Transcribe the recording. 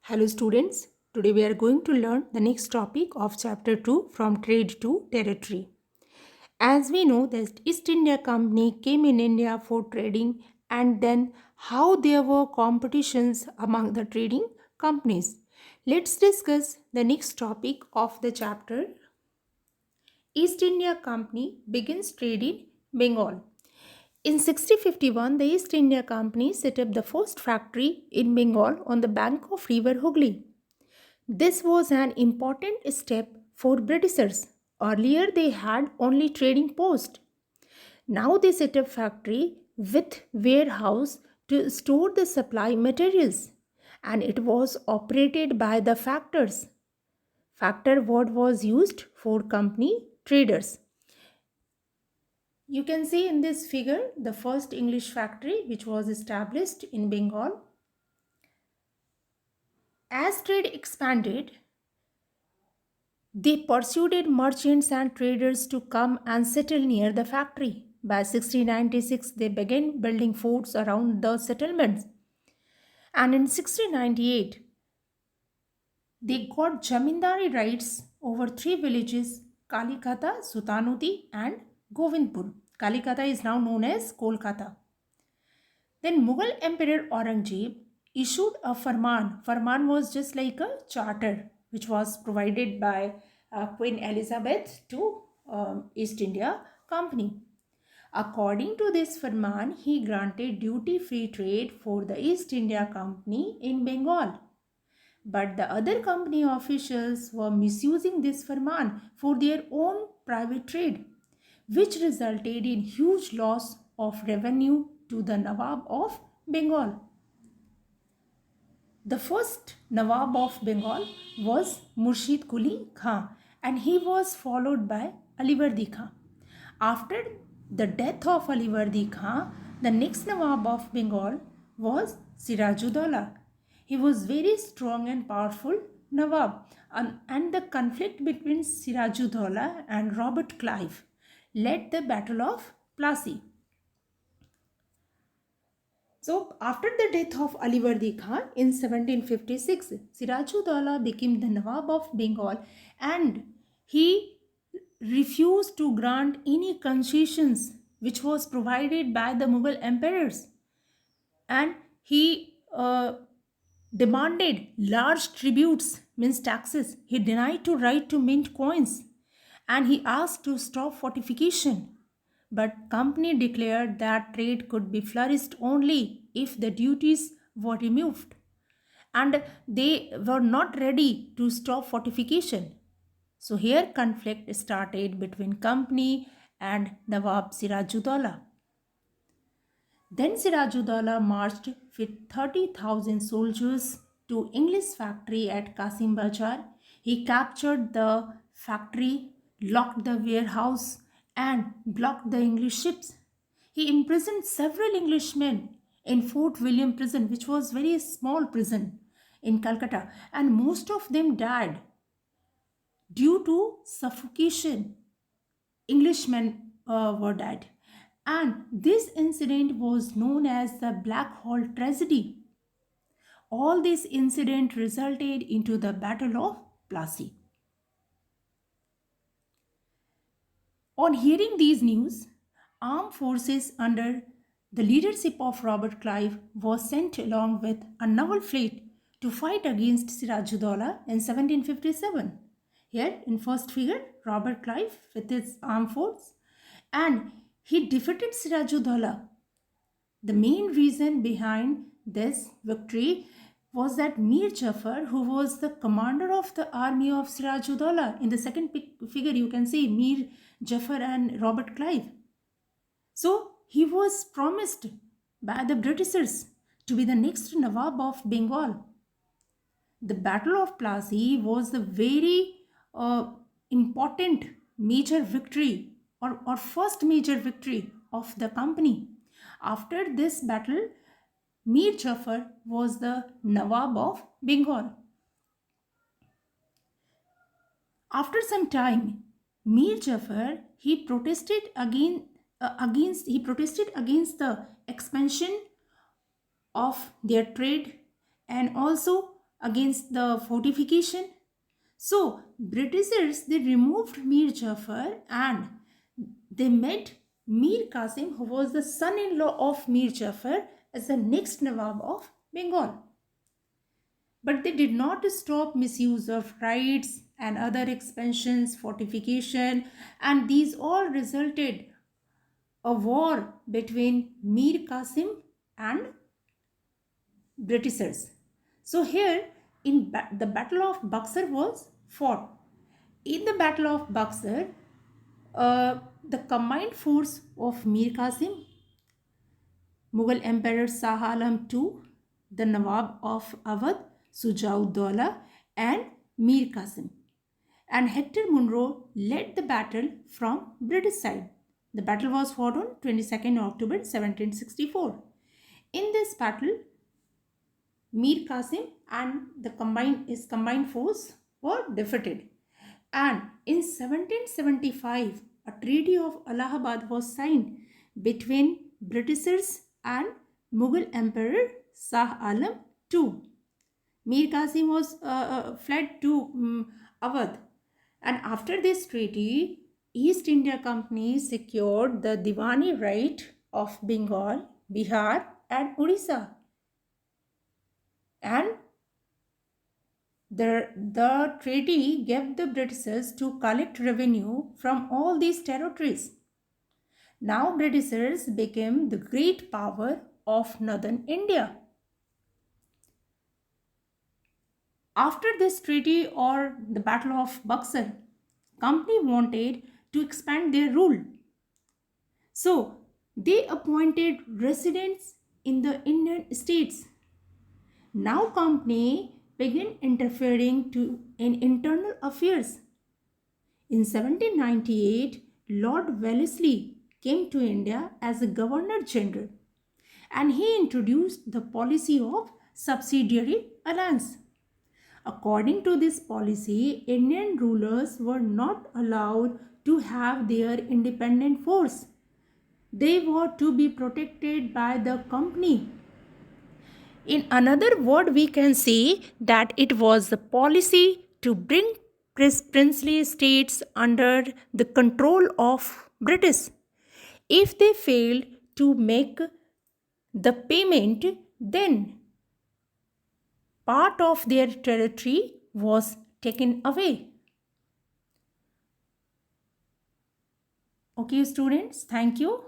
Hello students, today we are going to learn the next topic of chapter 2 from trade to territory. As we know, the East India Company came in India for trading and then how there were competitions among the trading companies. Let's discuss the next topic of the chapter. East India Company begins trade in Bengal. In 1651, the East India Company set up the first factory in Bengal on the bank of river Hooghly. This was an important step for Britishers. Earlier, they had only trading post. Now they set up factory with warehouse to store the supply materials, and it was operated by the factors. Factor word was used for company traders. You can see in this figure the first English factory which was established in Bengal. As trade expanded, they persuaded merchants and traders to come and settle near the factory. By 1696, they began building forts around the settlements. And in 1698, they got jamindari rights over three villages Kalikata, Sultanudi, and Govindpur. Kalikata is now known as Kolkata. Then Mughal Emperor Aurangzeb issued a farman. Farman was just like a charter which was provided by Queen Elizabeth to East India Company. According to this farman, he granted duty-free trade for the East India Company in Bengal. But the other company officials were misusing this farman for their own private trade, which resulted in huge loss of revenue to the Nawab of Bengal. The first Nawab of Bengal was Murshid Quli Khan, and he was followed by Alivardi Khan. After the death of Alivardi Khan, the next Nawab of Bengal was Sirajuddaula. He was very strong and powerful Nawab, and the conflict between Sirajuddaula and Robert Clive led the Battle of Plassey. So, after the death of Alivardi Khan in 1756, Sirajuddaula became the Nawab of Bengal, and he refused to grant any concessions which was provided by the Mughal emperors, and he demanded large tributes, means taxes. He denied to right to mint coins, and he asked to stop fortification. But company declared that trade could be flourished only if the duties were removed, and they were not ready to stop fortification. So here conflict started between company and Nawab Sirajuddaula. Then Sirajuddaula marched with 30,000 soldiers to English factory at Kasim Bazar. He captured the factory, locked the warehouse, and blocked the English ships. He imprisoned several Englishmen in Fort William prison, which was very small prison in Calcutta, and most of them died due to suffocation. Englishmen were dead. And this incident was known as the Black Hole tragedy. All this incident resulted into the Battle of Plassey. On hearing these news, armed forces under the leadership of Robert Clive was sent along with a naval fleet to fight against Sirajuddaula in 1757. Here in first figure, Robert Clive with his armed force, and he defeated Sirajuddaula. The main reason behind this victory was that Mir Jafar, who was the commander of the army of Sirajuddaula, in the second figure you can see Mir Jafar and Robert Clive. So he was promised by the Britishers to be the next Nawab of Bengal. The Battle of Plassey was the very important major victory, or first major victory of the company. After this battle, Mir Jafar was the Nawab of Bengal. After some time, Mir Jafar he protested against the expansion of their trade, and also against the fortification. So Britishers, they removed Mir Jafar and they made Mir Qasim, who was the son-in-law of Mir Jafar, as the next Nawab of Bengal. But they did not stop misuse of rights and other expansions, fortification, and these all resulted a war between Mir Qasim and Britishers. So here in the Battle of Buxar was fought. In the Battle of Buxar, the combined force of Mir Qasim, Mughal Emperor Shah Alam II, the Nawab of Awadh, Sujauddaulah, and Mir Qasim. And Hector Munro led the battle from British side. The battle was fought on 22nd October 1764. In this battle, Mir Qasim and his combined force were defeated. And in 1775, a Treaty of Allahabad was signed between Britishers and Mughal Emperor Shah Alam II. Mir Qasim was fled to Awadh, and after this treaty, East India Company secured the Diwani right of Bengal, Bihar, and Odisha. And the treaty gave the Britishers to collect revenue from all these territories. Now Britishers became the great power of northern India. After this treaty or the Battle of Buxar, company wanted to expand their rule. So they appointed residents in the Indian states. Now company began interfering in internal affairs. In 1798, Lord Wellesley came to India as a Governor General and he introduced the policy of subsidiary alliance. According to this policy, Indian rulers were not allowed to have their independent force. They were to be protected by the company. In another word, we can say that it was the policy to bring princely states under the control of British. If they failed to make the payment, then part of their territory was taken away. Okay, students, thank you.